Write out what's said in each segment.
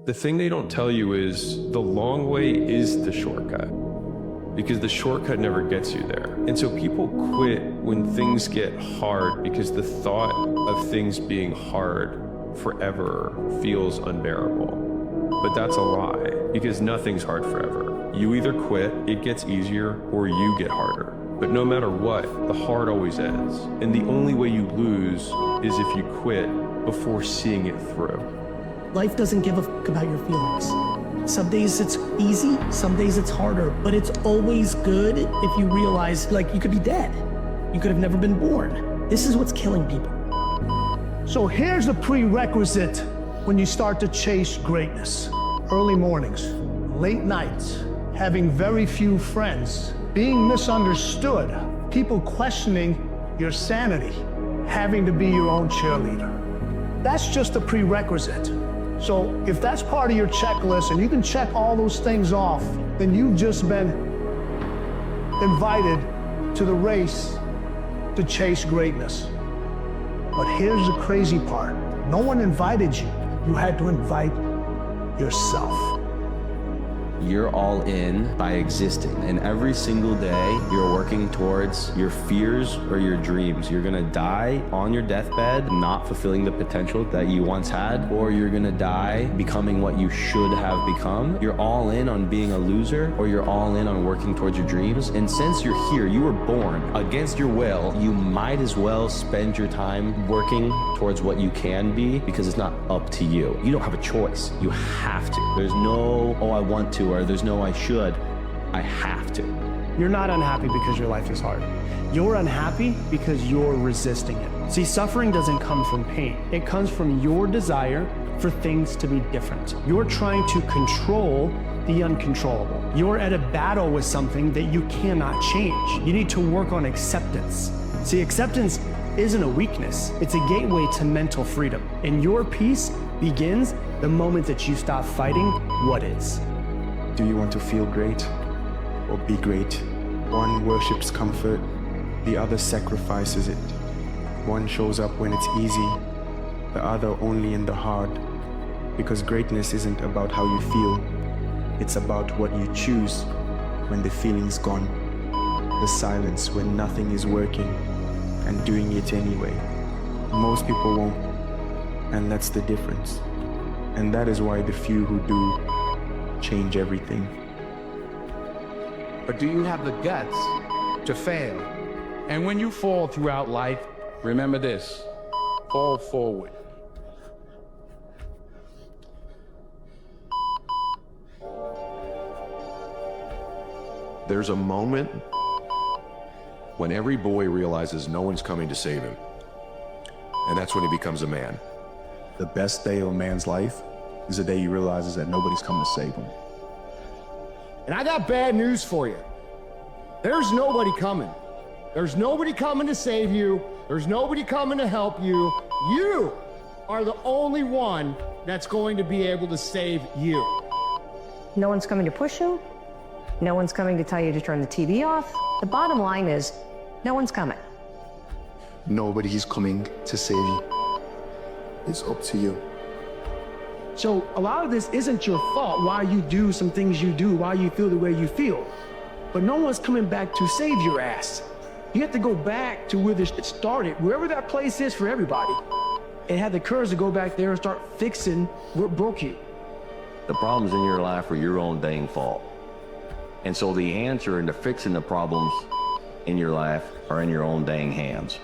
The thing they don't tell you is the long way is the shortcut, because the shortcut never gets you there. And so people quit when things get hard because the thought of things being hard forever feels unbearable. But that's a lie, because nothing's hard forever. You either quit, it gets easier, or you get harder. But no matter what, the hard always ends. And the only way you lose is if you quit before seeing it through. Life doesn't give a fuck about your feelings. Some days it's easy, some days it's harder, but it's always good if you realize, like, you could be dead. You could have never been born. This is what's killing people. So here's a prerequisite when you start to chase greatness. Early mornings, late nights, having very few friends, being misunderstood, people questioning your sanity, having to be your own cheerleader. That's just a prerequisite. So if that's part of your checklist and you can check all those things off, then you've just been invited to the race to chase greatness. But here's the crazy part. No one invited you. You had to invite yourself. You're all in by existing, and every single day you're working towards your fears or your dreams. You're gonna die on your deathbed not fulfilling the potential that you once had, or you're gonna die becoming what you should have become. You're all in on being a loser, or you're all in on working towards your dreams. And since you're here, you were born against your will, you might as well spend your time working towards what you can be, because it's not up to you. You don't have a choice. You have to. There's no, oh, I want to, or there's no, I should. I have to. You're not unhappy because your life is hard. You're unhappy because you're resisting it. See, suffering doesn't come from pain. It comes from your desire for things to be different. You're trying to control the uncontrollable. You're at a battle with something that you cannot change. You need to work on acceptance. See, acceptance isn't a weakness. It's a gateway to mental freedom. And your peace begins the moment that you stop fighting what is. Do you want to feel great or be great? One worships comfort, the other sacrifices it. One shows up when it's easy, the other only in the hard. Because greatness isn't about how you feel, it's about what you choose when the feeling's gone. The silence when nothing is working and doing it anyway. Most people won't, and that's the difference. And that is why the few who do change everything. But do you have the guts to fail? And when you fall throughout life, remember this: fall forward. There's a moment when every boy realizes no one's coming to save him. And that's when he becomes a man. The best day of a man's life is the day he realizes that nobody's coming to save him. And I got bad news for you. There's nobody coming. There's nobody coming to save you. There's nobody coming to help you. You are the only one that's going to be able to save you. No one's coming to push you. No one's coming to tell you to turn the TV off. The bottom line is, no one's coming. Nobody's coming to save you. It's up to you. So a lot of this isn't your fault, why you do some things you do, why you feel the way you feel. But no one's coming back to save your ass. You have to go back to where this shit started, wherever that place is for everybody, and have the courage to go back there and start fixing what broke you. The problems in your life are your own dang fault. And so the answer into fixing the problems in your life are in your own dang hands.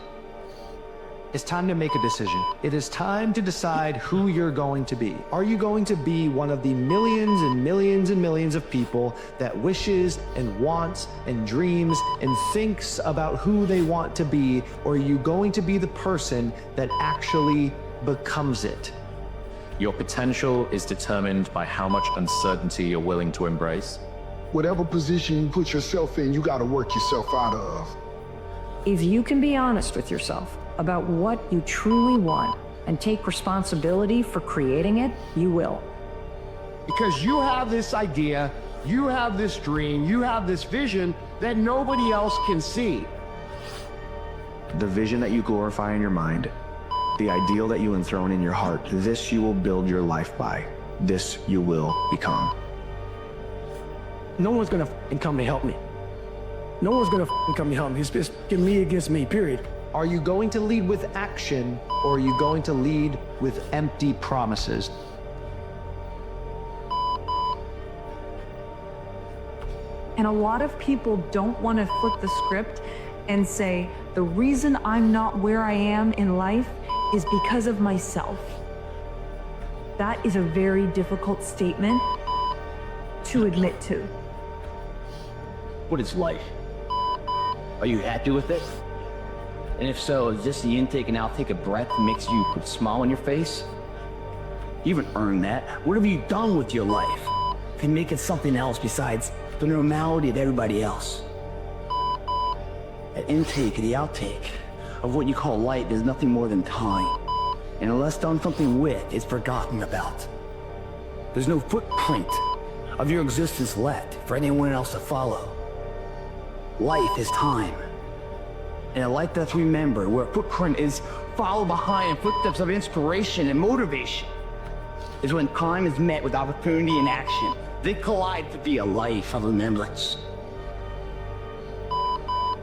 It's time to make a decision. It is time to decide who you're going to be. Are you going to be one of the millions and millions and millions of people that wishes and wants and dreams and thinks about who they want to be? Or are you going to be the person that actually becomes it? Your potential is determined by how much uncertainty you're willing to embrace. Whatever position you put yourself in, you gotta work yourself out of. If you can be honest with yourself about what you truly want and take responsibility for creating it, you will. Because you have this idea, you have this dream, you have this vision that nobody else can see. The vision that you glorify in your mind, the ideal that you enthrone in your heart, this you will build your life by. this you will become. No one's gonna come to help me. No one's gonna come to help me. It's just me against me, period. Are you going to lead with action, or are you going to lead with empty promises? And a lot of people don't want to flip the script and say, the reason I'm not where I am in life is because of myself. That is a very difficult statement to admit to. What is life? Are you happy with it? And if so, is this the intake and outtake of breath that makes you put a smile on your face? You haven't earned that. What have you done with your life to make it something else besides the normality of everybody else? That intake and the outtake of what you call light is nothing more than time. And unless done something with, it's forgotten about. There's no footprint of your existence left for anyone else to follow. Life is time. And a life that's remembered, where a footprint is followed behind in footsteps of inspiration and motivation, is when time is met with opportunity and action. They collide to be a life of remembrance.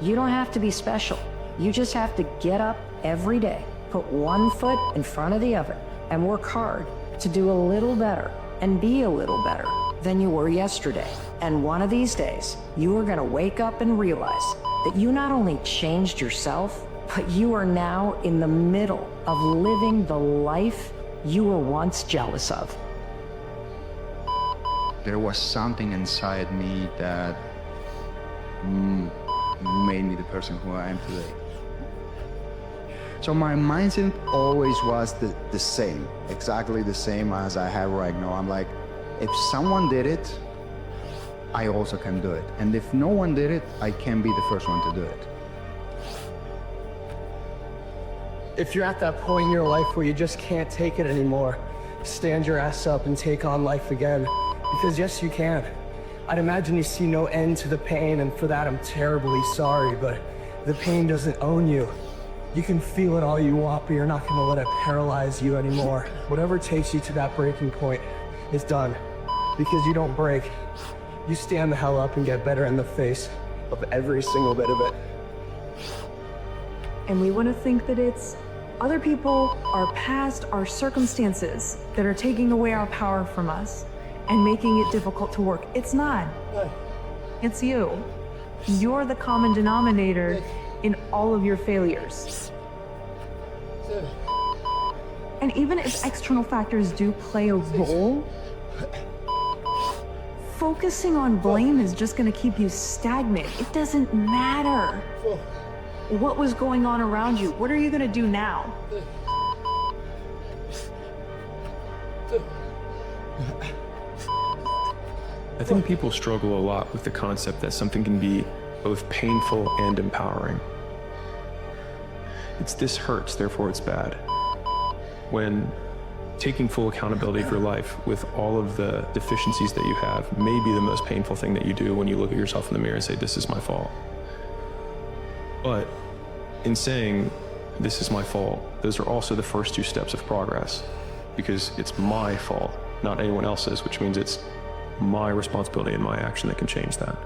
You don't have to be special. You just have to get up every day, put one foot in front of the other, and work hard to do a little better and be a little better than you were yesterday. And one of these days, you are gonna wake up and realize that you not only changed yourself, but you are now in the middle of living the life you were once jealous of. There was something inside me that made me the person who I am today. So my mindset always was the same, exactly the same as I have right now. I'm like, if someone did it, I also can do it. And if no one did it, I can be the first one to do it. If you're at that point in your life where you just can't take it anymore, stand your ass up and take on life again. Because yes, you can. I'd imagine you see no end to the pain, and for that I'm terribly sorry, but the pain doesn't own you. You can feel it all you want, but you're not gonna let it paralyze you anymore. Whatever takes you to that breaking point is done. Because you don't break. You stand the hell up and get better in the face of every single bit of it. And we want to think that it's other people, our past, our circumstances that are taking away our power from us and making it difficult to work. It's not. It's you. You're the common denominator in all of your failures. And even if external factors do play a role, focusing on blame is just going to keep you stagnant. It doesn't matter what was going on around you. What are you going to do now? I think people struggle a lot with the concept that something can be both painful and empowering. It's this hurts, therefore it's bad. When taking full accountability for life with all of the deficiencies that you have may be the most painful thing that you do when you look at yourself in the mirror and say, this is my fault. But in saying, this is my fault, those are also the first two steps of progress, because it's my fault, not anyone else's, which means it's my responsibility and my action that can change that.